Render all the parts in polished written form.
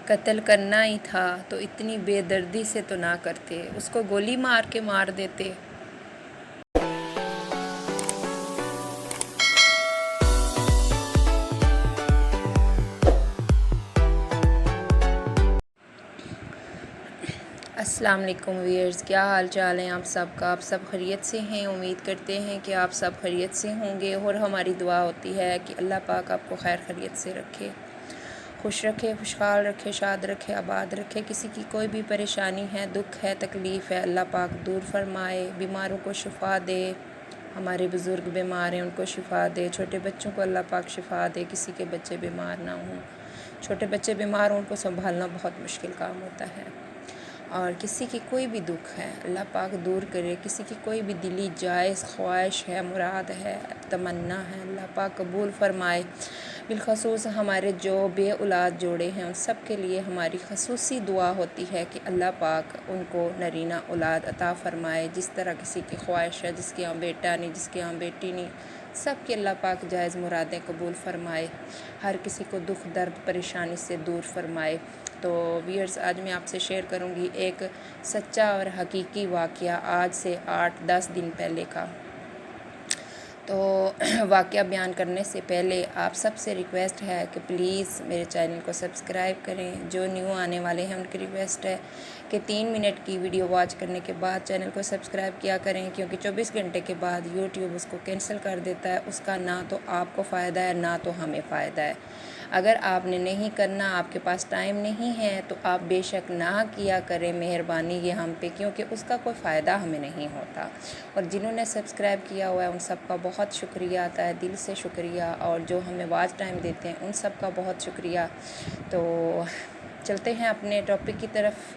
قتل کرنا ہی تھا تو اتنی بے دردی سے تو نہ کرتے، اس کو گولی مار کے مار دیتے۔ السلام علیکم ویئرز، کیا حال چال ہیں آپ سب کا؟ آپ سب خیریت سے ہیں؟ امید کرتے ہیں کہ آپ سب خیریت سے ہوں گے، اور ہماری دعا ہوتی ہے کہ اللہ پاک آپ کو خیر خیریت سے رکھے، خوش رکھے، خوشحال رکھے، شاد رکھے، آباد رکھے۔ کسی کی کوئی بھی پریشانی ہے، دکھ ہے، تکلیف ہے، اللہ پاک دور فرمائے، بیماروں کو شفا دے، ہمارے بزرگ بیمار ہیں ان کو شفا دے، چھوٹے بچوں کو اللہ پاک شفا دے، کسی کے بچے بیمار نہ ہوں۔ چھوٹے بچے بیمار ہوں ان کو سنبھالنا بہت مشکل کام ہوتا ہے، اور کسی کی کوئی بھی دکھ ہے اللہ پاک دور کرے، کسی کی کوئی بھی دلی جائز خواہش ہے، مراد ہے، تمنا ہے، اللہ پاک قبول فرمائے۔ بالخصوص ہمارے جو بے اولاد جوڑے ہیں ان سب کے لیے ہماری خصوصی دعا ہوتی ہے کہ اللہ پاک ان کو نرینہ اولاد عطا فرمائے۔ جس طرح کسی کی خواہش ہے، جس کے یہاں بیٹا نہیں، جس کے یہاں بیٹی نہیں، سب کے اللہ پاک جائز مرادیں قبول فرمائے، ہر کسی کو دکھ درد پریشانی سے دور فرمائے۔ تو ویئرز، آج میں آپ سے شیئر کروں گی ایک سچا اور حقیقی واقعہ، آج سے 8-10 دن پہلے کا۔ تو واقعہ بیان کرنے سے پہلے آپ سب سے ریکویسٹ ہے کہ پلیز میرے چینل کو سبسکرائب کریں۔ جو نیو آنے والے ہیں ان کی ریکویسٹ ہے کہ 3 منٹ کی ویڈیو واچ کرنے کے بعد چینل کو سبسکرائب کیا کریں، کیونکہ 24 گھنٹے کے بعد یوٹیوب اس کو کینسل کر دیتا ہے۔ اس کا نہ تو آپ کو فائدہ ہے، نہ تو ہمیں فائدہ ہے۔ اگر آپ نے نہیں کرنا، آپ کے پاس ٹائم نہیں ہے، تو آپ بے شک نہ کیا کریں، مہربانی یہ ہم پہ، کیونکہ اس کا کوئی فائدہ ہمیں نہیں ہوتا۔ اور جنہوں نے سبسکرائب کیا ہوا ہے ان سب کا بہت شکریہ آتا ہے، دل سے شکریہ، اور جو ہمیں واچ ٹائم دیتے ہیں ان سب کا بہت شکریہ۔ تو چلتے ہیں اپنے ٹاپک کی طرف۔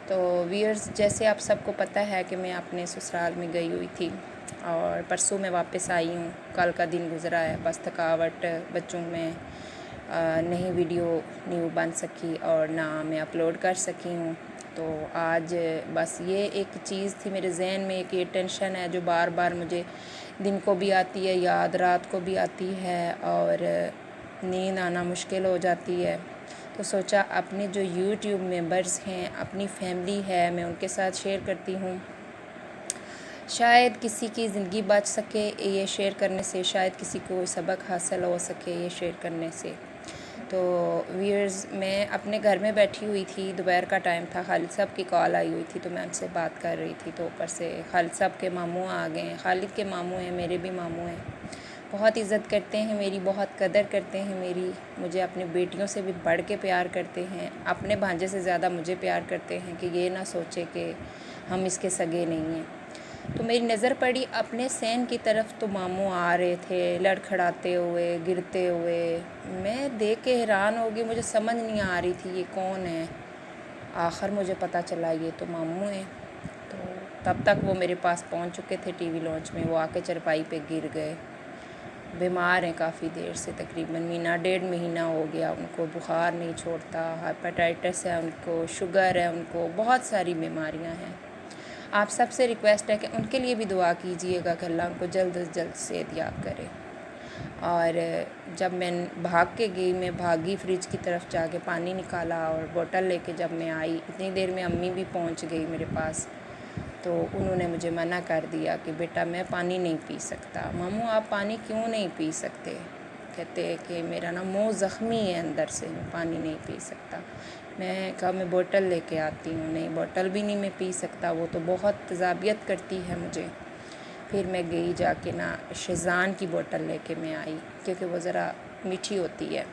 تو ویئرز، جیسے آپ سب کو پتہ ہے کہ میں اپنے سسرال میں گئی ہوئی تھی، اور پرسوں میں واپس آئی ہوں۔ کل کا دن گزرا ہے، بس تھکاوٹ، بچوں میں نہیں ویڈیو نیو بن سکی اور نہ میں اپلوڈ کر سکی ہوں۔ تو آج بس یہ ایک چیز تھی میرے ذہن میں، ایک یہ ٹینشن ہے جو بار بار مجھے دن کو بھی آتی ہے، یاد رات کو بھی آتی ہے، اور نیند آنا مشکل ہو جاتی ہے۔ تو سوچا اپنے جو یوٹیوب ممبرز ہیں، اپنی فیملی ہے، میں ان کے ساتھ شیئر کرتی ہوں، شاید کسی کی زندگی بچ سکے یہ شیئر کرنے سے، شاید کسی کو سبق حاصل ہو سکے یہ شیئر کرنے سے۔ تو ویئرز، میں اپنے گھر میں بیٹھی ہوئی تھی، دوپہر کا ٹائم تھا، خالد صاحب کی کال آئی ہوئی تھی تو میں ان سے بات کر رہی تھی، تو اوپر سے خالد صاحب کے ماموں آ گئے ہیں۔ خالد کے ماموں ہیں، میرے بھی ماموں ہیں، بہت عزت کرتے ہیں میری، بہت قدر کرتے ہیں میری، مجھے اپنی بیٹیوں سے بھی بڑھ کے پیار کرتے ہیں، اپنے بھانجے سے زیادہ مجھے پیار کرتے ہیں، کہ یہ نہ سوچے کہ ہم اس کے سگے نہیں ہیں۔ تو میری نظر پڑی اپنے سین کی طرف، تو ماموں آ رہے تھے لڑکھڑاتے ہوئے، گرتے ہوئے۔ میں دیکھ کے حیران ہوگی، مجھے سمجھ نہیں آ رہی تھی یہ کون ہے۔ آخر مجھے پتہ چلا یہ تو ماموں ہیں۔ تو تب تک وہ میرے پاس پہنچ چکے تھے ٹی وی لانچ میں، وہ آ کے چرپائی پہ گر گئے۔ بیمار ہیں کافی دیر سے، تقریباً مہینہ 1.5 مہینہ ہو گیا، ان کو بخار نہیں چھوڑتا، ہیپاٹائٹس ہے ان کو، شوگر ہے ان کو، بہت ساری بیماریاں ہیں۔ آپ سب سے ریکویسٹ ہے کہ ان کے لیے بھی دعا کیجئے گا کہ اللہ ان کو جلد از جلد صحت یاب کرے۔ اور جب میں بھاگ کے گئی، میں بھاگی فریج کی طرف جا کے پانی نکالا اور بوٹل لے کے جب میں آئی، اتنی دیر میں امی بھی پہنچ گئی میرے پاس، تو انہوں نے مجھے منع کر دیا کہ بیٹا میں پانی نہیں پی سکتا۔ ماموں آپ پانی کیوں نہیں پی سکتے؟ کہتے کہ میرا نا منہ زخمی ہے اندر سے، میں پانی نہیں پی سکتا۔ میں کہا میں بوٹل لے کے آتی ہوں، نہیں بوٹل بھی نہیں میں پی سکتا، وہ تو بہت تذابیت کرتی ہے مجھے۔ پھر میں گئی جا کے نا شیزان کی بوٹل لے کے میں آئی، کیونکہ وہ ذرا میٹھی ہوتی ہے۔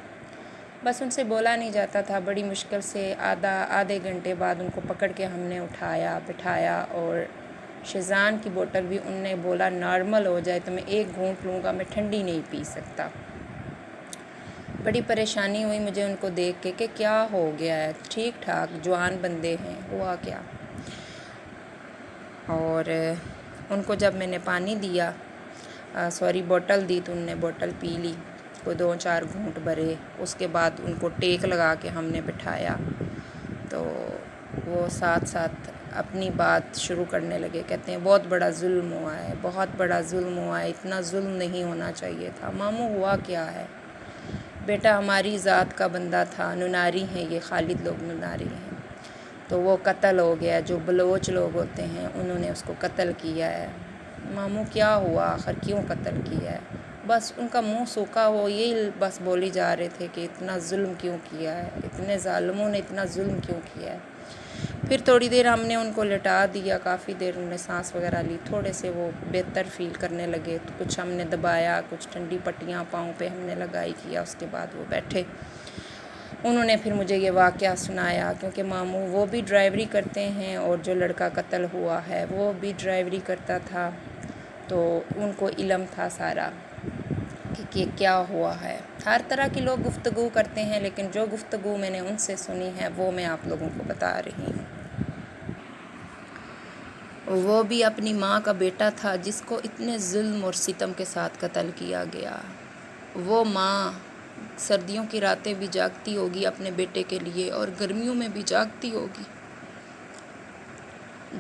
بس ان سے بولا نہیں جاتا تھا، بڑی مشکل سے آدھے گھنٹے بعد ان کو پکڑ کے ہم نے اٹھایا بٹھایا، اور شیزان کی بوٹل بھی ان نے بولا نارمل ہو جائے تو میں 1 گھونٹ لوں گا، میں ٹھنڈی نہیں پی سکتا۔ بڑی پریشانی ہوئی مجھے ان کو دیکھ کے کہ کیا ہو گیا ہے، ٹھیک ٹھاک جوان بندے ہیں، ہوا کیا۔ اور ان کو جب میں نے پانی دیا، بوٹل دی، تو ان نے بوٹل پی لی، کوئی 2-4 گھونٹ بھرے۔ اس کے بعد ان کو ٹیک لگا کے ہم نے بٹھایا، تو وہ ساتھ ساتھ اپنی بات شروع کرنے لگے، کہتے ہیں بہت بڑا ظلم ہوا ہے، بہت بڑا ظلم ہوا ہے، اتنا ظلم نہیں ہونا چاہیے تھا۔ ماموں ہوا کیا ہے؟ بیٹا ہماری ذات کا بندہ تھا، نناری ہیں یہ، خالد لوگ نناری ہیں، تو وہ قتل ہو گیا۔ جو بلوچ لوگ ہوتے ہیں انہوں نے اس کو قتل کیا ہے۔ ماموں کیا ہوا آخر، کیوں قتل کیا ہے؟ بس ان کا منہ سوکھا ہو، یہی بس بولی جا رہے تھے کہ اتنا ظلم کیوں کیا ہے، اتنے ظالموں نے اتنا ظلم کیوں کیا ہے۔ پھر تھوڑی دیر ہم نے ان کو لٹا دیا، کافی دیر انہوں نے سانس وغیرہ لی، تھوڑے سے وہ بہتر فیل کرنے لگے، تو کچھ ہم نے دبایا، کچھ ٹھنڈی پٹیاں پاؤں پہ ہم نے لگائی کیا، اس کے بعد وہ بیٹھے۔ انہوں نے پھر مجھے یہ واقعہ سنایا، کیونکہ ماموں وہ بھی ڈرائیوری کرتے ہیں اور جو لڑکا قتل ہوا ہے وہ بھی ڈرائیوری کرتا تھا، تو ان کو علم تھا سارا کہ کیا ہوا ہے۔ ہر طرح کے لوگ گفتگو کرتے ہیں، لیکن جو گفتگو میں نے ان سے سنی ہے وہ میں آپ لوگوں کو بتا رہی ہوں۔ وہ بھی اپنی ماں کا بیٹا تھا جس کو اتنے ظلم اور ستم کے ساتھ قتل کیا گیا۔ وہ ماں سردیوں کی راتیں بھی جاگتی ہوگی اپنے بیٹے کے لیے، اور گرمیوں میں بھی جاگتی ہوگی۔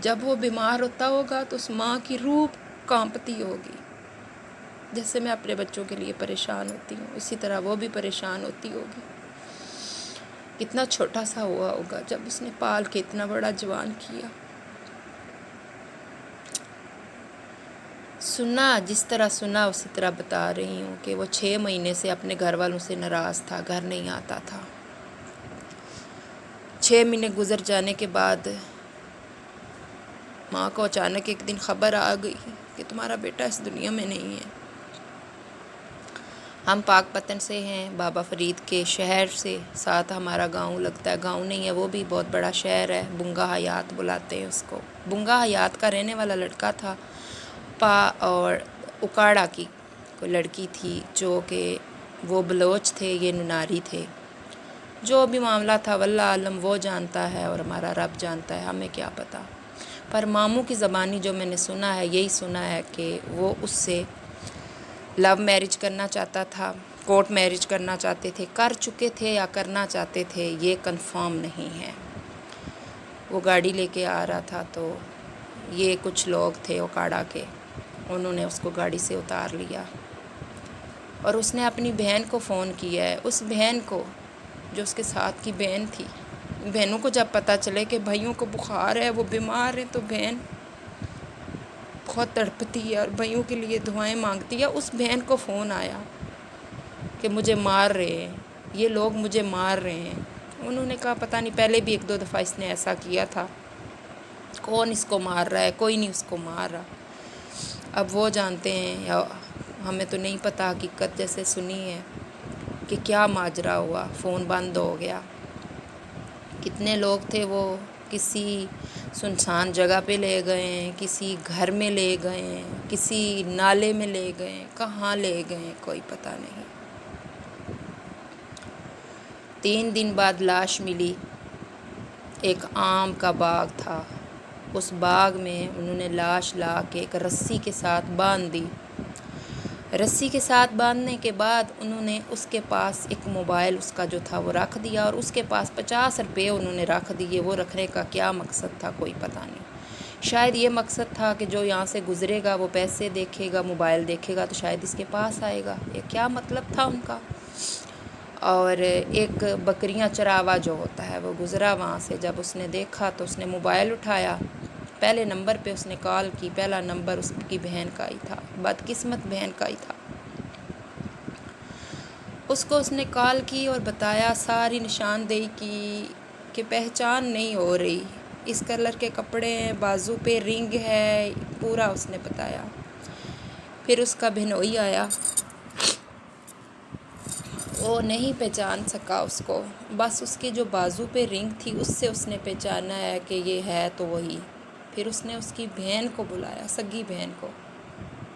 جب وہ بیمار ہوتا ہوگا تو اس ماں کی روح کانپتی ہوگی، جیسے میں اپنے بچوں کے لیے پریشان ہوتی ہوں، اسی طرح وہ بھی پریشان ہوتی ہوگی۔ کتنا چھوٹا سا ہوا ہوگا جب اس نے پال کے اتنا بڑا جوان کیا۔ سنا جس طرح سنا اسی طرح بتا رہی ہوں کہ وہ 6 مہینے سے اپنے گھر والوں سے ناراض تھا، گھر نہیں آتا تھا۔ 6 مہینے گزر جانے کے بعد ماں کو اچانک ایک دن خبر آ گئی کہ تمہارا بیٹا اس دنیا میں نہیں ہے۔ ہم پاک پتن سے ہیں، بابا فرید کے شہر سے، ساتھ ہمارا گاؤں لگتا ہے، گاؤں نہیں ہے وہ بھی بہت بڑا شہر ہے، بنگا حیات بلاتے ہیں اس کو۔ بنگا حیات کا رہنے والا لڑکا تھا، اور اکاڑا کی کوئی لڑکی تھی، جو کہ وہ بلوچ تھے، یہ نناری تھے۔ جو بھی معاملہ تھا واللہ عالم وہ جانتا ہے اور ہمارا رب جانتا ہے، ہمیں کیا پتہ۔ پر ماموں کی زبانی جو میں نے سنا ہے، یہی سنا ہے کہ وہ اس سے لو میرج کرنا چاہتا تھا، کورٹ میرج کرنا چاہتے تھے، کر چکے تھے یا کرنا چاہتے تھے یہ کنفرم نہیں ہے۔ وہ گاڑی لے کے آ رہا تھا تو یہ کچھ لوگ تھے اکاڑا کے، انہوں نے اس کو گاڑی سے اتار لیا، اور اس نے اپنی بہن کو فون کیا ہے، اس بہن کو جو اس کے ساتھ کی بہن تھی۔ بہنوں کو جب پتہ چلے کہ بھائیوں کو بخار ہے، وہ بیمار ہے، تو بہن بہت تڑپتی ہے اور بھائیوں کے لیے دعائیں مانگتی ہے۔ اس بہن کو فون آیا کہ مجھے مار رہے ہیں، یہ لوگ مجھے مار رہے ہیں۔ انہوں نے کہا پتہ نہیں، پہلے بھی 1-2 دفعہ اس نے ایسا کیا تھا، کون اس کو مار رہا ہے، کوئی نہیں اس کو مار رہا۔ اب وہ جانتے ہیں، یا ہمیں تو نہیں پتہ، حقیقت جیسے سنی ہے کہ کیا ماجرا ہوا، فون بند ہو گیا۔ کتنے لوگ تھے، وہ کسی سنسان جگہ پہ لے گئے ہیں، کسی گھر میں لے گئے ہیں، کسی نالے میں لے گئے ہیں، کہاں لے گئے ہیں کوئی پتہ نہیں۔ 3 دن بعد لاش ملی، ایک آم کا باغ تھا، اس باغ میں انہوں نے لاش لا کے ایک رسی کے ساتھ باندھ دی۔ رسی کے ساتھ باندھنے کے بعد انہوں نے اس کے پاس ایک موبائل اس کا جو تھا وہ رکھ دیا، اور اس کے پاس 50 روپے انہوں نے رکھ دیے۔ وہ رکھنے کا کیا مقصد تھا کوئی پتہ نہیں، شاید یہ مقصد تھا کہ جو یہاں سے گزرے گا وہ پیسے دیکھے گا، موبائل دیکھے گا تو شاید اس کے پاس آئے گا، یہ کیا مطلب تھا ان کا۔ اور ایک بکریاں چراوا جو ہوتا ہے وہ گزرا وہاں سے، جب اس نے دیکھا تو اس نے موبائل اٹھایا، پہلے نمبر پہ اس نے کال کی، پہلا نمبر اس کی بہن کا ہی تھا، بدقسمت بہن کا ہی تھا۔ اس کو اس نے کال کی اور بتایا، ساری نشاندہی کی کہ پہچان نہیں ہو رہی، اس کلر کے کپڑے ہیں، بازو پہ رنگ ہے، پورا اس نے بتایا۔ پھر اس کا بہنوئی آیا، وہ نہیں پہچان سکا اس کو، بس اس کے جو بازو پہ رنگ تھی اس سے اس نے پہچانا ہے کہ یہ ہے تو وہی۔ پھر اس نے اس کی بہن کو بلایا، سگی بہن کو،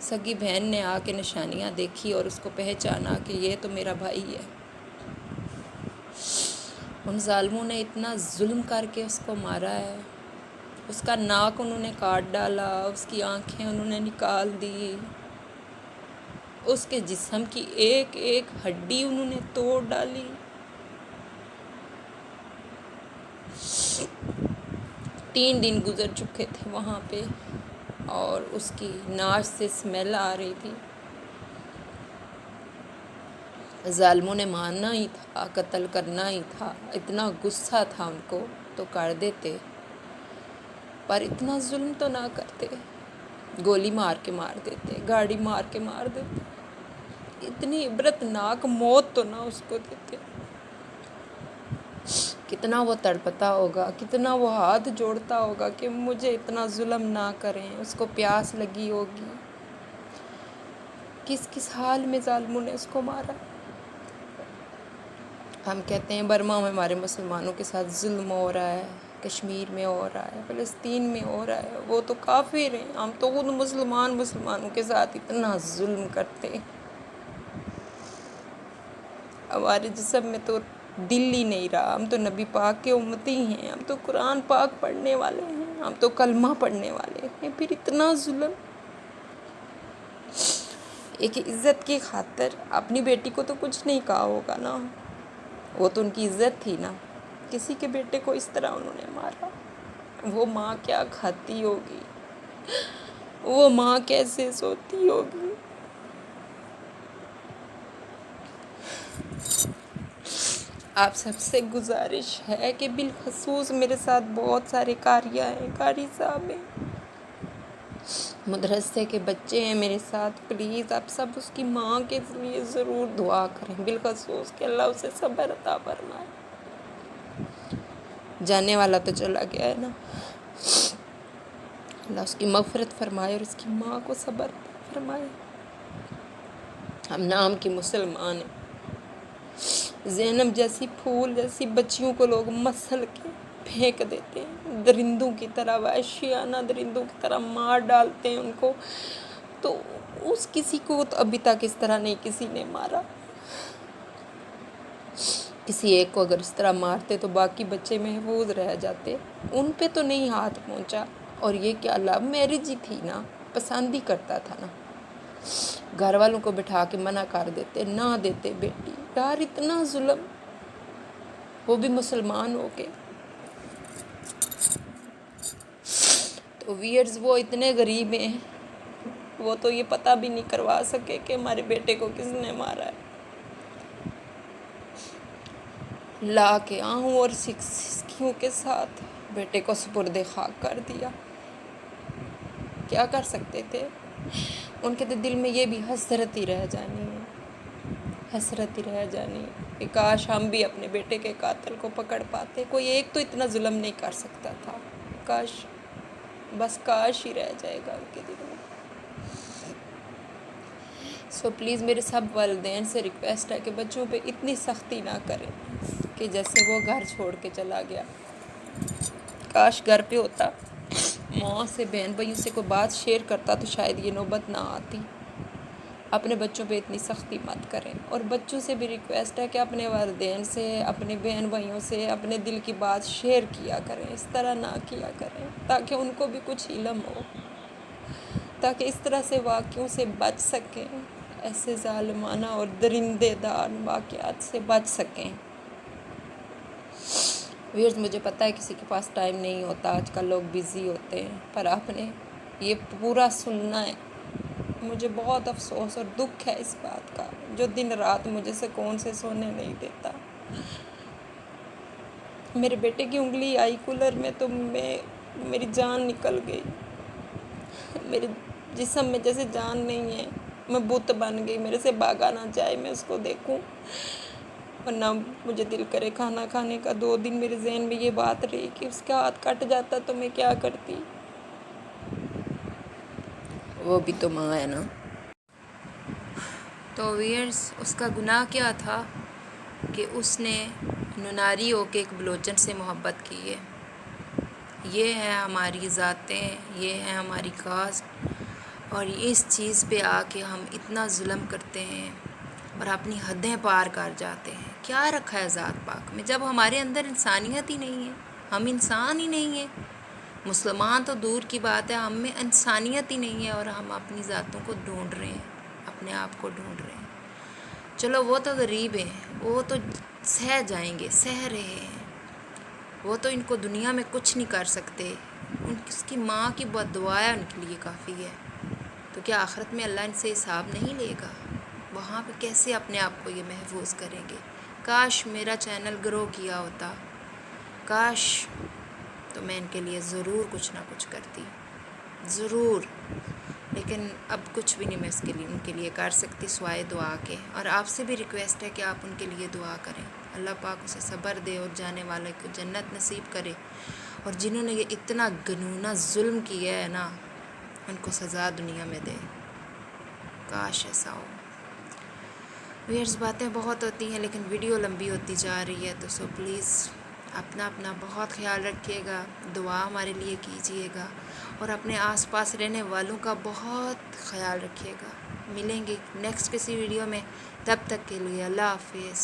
سگی بہن نے آ کے نشانیاں دیکھی اور اس کو پہچانا کہ یہ تو میرا بھائی ہے۔ ان ظالموں نے اتنا ظلم کر کے اس کو مارا ہے، اس کا ناک انہوں نے کاٹ ڈالا، اس کی آنکھیں انہوں نے نکال دی، اس کے جسم کی ایک ایک ہڈی انہوں نے توڑ ڈالی۔ 3 دن گزر چکے تھے وہاں پہ، اور اس کی ناش سے اسمیل آ رہی تھی۔ ظالموں نے مارنا ہی تھا، قتل کرنا ہی تھا، اتنا غصہ تھا ان کو تو کر دیتے، پر اتنا ظلم تو نہ کرتے، گولی مار کے مار دیتے، گاڑی مار کے مار دیتے، اتنی عبرتناک موت تو نہ اس کو دیتے۔ کتنا وہ تڑپتا ہوگا، کتنا وہ ہاتھ جوڑتا ہوگا کہ مجھے اتنا ظلم نہ کریں، اس کو پیاس لگی ہوگی، کس کس حال میں ظالموں نے اس کو مارا۔ ہم کہتے ہیں برما میں ہمارے مسلمانوں کے ساتھ ظلم ہو رہا ہے، کشمیر میں ہو رہا ہے، فلسطین میں ہو رہا ہے، وہ تو کافر ہیں، ہم تو خود مسلمانوں کے ساتھ اتنا ظلم کرتے ہیں۔ ہمارے جسم میں تو دل ہی نہیں رہا، ہم تو نبی پاک کے امتی ہیں، ہم تو قرآن پاک پڑھنے والے ہیں، ہم تو کلمہ پڑھنے والے ہیں، پھر اتنا ظلم۔ ایک عزت کی خاطر اپنی بیٹی کو تو کچھ نہیں کہا ہوگا نا، وہ تو ان کی عزت تھی نا، کسی کے بیٹے کو اس طرح انہوں نے مارا۔ وہ ماں کیا کھاتی ہوگی، وہ ماں کیسے سوتی ہوگی۔ آپ سب سے گزارش ہے کہ بالخصوص میرے ساتھ بہت سارے قاریہ ہیں، قاری صاحب ہیں، مدرسے کے بچے ہیں میرے ساتھ، پلیز آپ سب اس کی ماں کے لیے ضرور دعا کریں، بالخصوص کہ اللہ اسے صبر عطا فرمائے۔ جانے والا تو چلا گیا ہے نا، اللہ اس کی مغفرت فرمائے اور اس کی ماں کو صبر عطا فرمائے۔ ہم نام کی مسلمان ہیں، زینب جیسی پھول جیسی بچیوں کو لوگ مسل کے پھینک دیتے ہیں، درندوں کی طرح، وحشیانہ درندوں کی طرح مار ڈالتے ہیں ان کو، تو اس کسی کو تو ابھی تک اس طرح نہیں کسی نے مارا۔ کسی ایک کو اگر اس طرح مارتے تو باقی بچے محفوظ رہ جاتے، ان پہ تو نہیں ہاتھ پہنچا۔ اور یہ کیا لو میرج ہی تھی نا، پسند ہی کرتا تھا نا، گھر والوں کو بٹھا کے منع کر دیتے، نہ دیتے بیٹی، یار اتنا ظلم، وہ بھی مسلمان ہو کے۔ تو ویئرز وہ اتنے غریب ہیں، وہ تو یہ پتہ بھی نہیں کروا سکے کہ ہمارے بیٹے کو کس نے مارا ہے، لا کے آہوں اور سکھیوں کے ساتھ بیٹے کو سپرد خاک کر دیا۔ کیا کر سکتے تھے، ان کے دل میں یہ بھی حسرت ہی رہ جانی ہے، حسرت ہی رہ جانی ہے کہ کاش ہم بھی اپنے بیٹے کے قاتل کو پکڑ پاتے، کوئی ایک تو اتنا ظلم نہیں کر سکتا تھا، کاش، بس کاش ہی رہ جائے گا ان کے دل میں۔ سو پلیز میرے سب والدین سے ریکویسٹ ہے کہ بچوں پہ اتنی سختی نہ کریں کہ جیسے وہ گھر چھوڑ کے چلا گیا، کاش گھر پہ ہوتا، ماں سے بہن بھائیوں سے کوئی بات شیئر کرتا تو شاید یہ نوبت نہ آتی۔ اپنے بچوں پہ اتنی سختی مت کریں، اور بچوں سے بھی ریکویسٹ ہے کہ اپنے والدین سے، اپنے بہن بھائیوں سے اپنے دل کی بات شیئر کیا کریں، اس طرح نہ کیا کریں، تاکہ ان کو بھی کچھ علم ہو، تاکہ اس طرح سے واقعوں سے بچ سکیں، ایسے ظالمانہ اور درندے دار واقعات سے بچ سکیں۔ ویئرز مجھے پتہ ہے کسی کے پاس ٹائم نہیں ہوتا، آج کل لوگ بیزی ہوتے ہیں، پر آپ نے یہ پورا سننا ہے۔ مجھے بہت افسوس اور دکھ ہے اس بات کا، جو دن رات مجھے سکون سے سونے نہیں دیتا۔ میرے بیٹے کی انگلی آئی کولر میں تو میری جان نکل گئی، میرے جسم میں جیسے جان نہیں ہے، میں بت بن گئی، میرے سے بھاگا نہ جائے، میں اس کو دیکھوں، ورنہ مجھے دل کرے کھانا کھانے کا۔ 2 دن میرے ذہن میں یہ بات رہی کہ اس کا ہاتھ کٹ جاتا تو میں کیا کرتی، وہ بھی تو ماں ہے نا۔ تو ویئرز اس کا گناہ کیا تھا کہ اس نے نناری ہو کے ایک بلوچن سے محبت کی ہے۔ یہ ہے ہماری ذاتیں، یہ ہے ہماری کاسٹ، اور اس چیز پہ آ کے ہم اتنا ظلم کرتے ہیں اور اپنی حدیں پار کر جاتے ہیں۔ کیا رکھا ہے ذات پاک میں جب ہمارے اندر انسانیت ہی نہیں ہے، ہم انسان ہی نہیں ہیں، مسلمان تو دور کی بات ہے، ہم میں انسانیت ہی نہیں ہے، اور ہم اپنی ذاتوں کو ڈھونڈ رہے ہیں، اپنے آپ کو ڈھونڈ رہے ہیں۔ چلو وہ تو غریب ہیں، وہ تو سہ جائیں گے، سہ رہے ہیں، وہ تو ان کو دنیا میں کچھ نہیں کر سکتے، اس کی ماں کی بد دعائیں ان کے لیے کافی ہے، تو کیا آخرت میں اللہ ان سے حساب نہیں لے گا؟ وہاں پہ کیسے اپنے آپ کو یہ محفوظ کریں گے؟ کاش میرا چینل گرو کیا ہوتا، کاش، تو میں ان کے لیے ضرور کچھ نہ کچھ کرتی، ضرور، لیکن اب کچھ بھی نہیں میں ان کے لیے کر سکتی سوائے دعا کے۔ اور آپ سے بھی ریکویسٹ ہے کہ آپ ان کے لیے دعا کریں، اللہ پاک اسے صبر دے اور جانے والے کو جنت نصیب کرے، اور جنہوں نے یہ اتنا گنونا ظلم کیا ہے نا، ان کو سزا دنیا میں دے، کاش ایسا ہو۔ ویئرز باتیں بہت ہوتی ہیں لیکن ویڈیو لمبی ہوتی جا رہی ہے، تو سو پلیز اپنا بہت خیال رکھیے گا، دعا ہمارے لیے کیجیے گا، اور اپنے آس پاس رہنے والوں کا بہت خیال رکھیے گا۔ ملیں گے نیکسٹ کسی ویڈیو میں، تب تک کے لیے اللہ حافظ۔